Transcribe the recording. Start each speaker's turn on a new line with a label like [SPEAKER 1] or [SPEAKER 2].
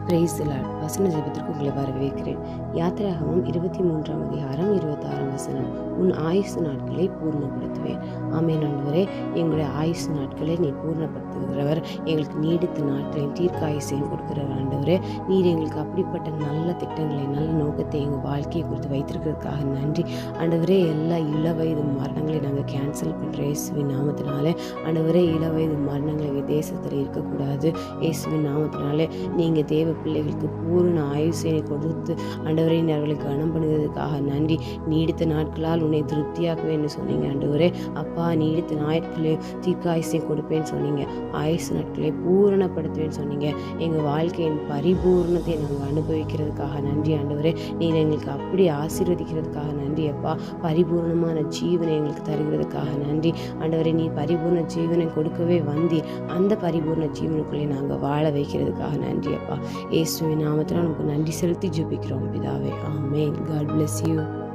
[SPEAKER 1] Praise the Lord. வசன ஜெபத்திற்கு உங்களை வரவேற்கிறேன். யாத்திராகமம் 23ஆம் அதிகாரம் 26ஆம் வசனம். உன் ஆயுசு நாட்களை பூர்ணப்படுத்துவேன். ஆமென். ஆண்டவரே, எங்களுடைய ஆயுசு நாட்களை நீர் பூர்ணப்படுத்துகிறவர், எங்களுக்கு நீடித்த நாட்களையும் தீர்க்காயுசையும் கொடுக்கிறவர். ஆண்டவரே, நீர் எங்களுக்கு அப்படிப்பட்ட நல்ல திட்டங்களை, நல்ல நோக்கத்தை எங்கள் வாழ்க்கையை குறித்து வைத்திருக்கிறதுக்காக நன்றி. ஆண்டவரே, எல்லா இளவயது மரணங்களை நாங்கள் கேன்சல் பண்ணுற இயேசுவின் நாமத்தினாலே. ஆண்டவரே, இளவயது மரணங்கள் எங்கள் தேசத்தில் இருக்கக்கூடாது. இயேசுவின் நாமத்தினாலே நீங்கள் தேவ பிள்ளைகளுக்கு பூரண ஆயுசை கொடுத்து ஆண்டவரே அவர்களுக்கு கனம் பண்ணுவதற்காக நன்றி. நீடித்த நாட்களால் உன்னை திருப்தியாக்குவேன்னு சொன்னீங்க. ஆண்டவரே அப்பா, நீடித்த நாட்களே தீர்க்காயுசை கொடுப்பேன்னு சொன்னீங்க. ஆயுசு நாட்களை பூரணப்படுத்துவேன்னு சொன்னீங்க. எங்கள் வாழ்க்கையின் பரிபூர்ணத்தை நாங்கள் அனுபவிக்கிறதுக்காக நன்றி. ஆண்டவரே, நீர் எங்களுக்கு அப்படி ஆசீர்வதிக்கிறதுக்காக நன்றி. அப்பா, பரிபூர்ணமான ஜீவனை எங்களுக்கு தருகிறதுக்காக நன்றி. ஆண்டவரே, நீ பரிபூர்ண ஜீவனை கொடுக்கவே வந்தீர். அந்த பரிபூர்ண ஜீவனுக்குள்ளே நாங்கள் வாழ வைக்கிறதுக்காக நன்றி. அப்பா, இயேசுவின் நாமத்தில் நமக்கு நன்றி செலுத்தி ஜெபிக்கிறோம் பிதாவே. ஆமென். God bless you.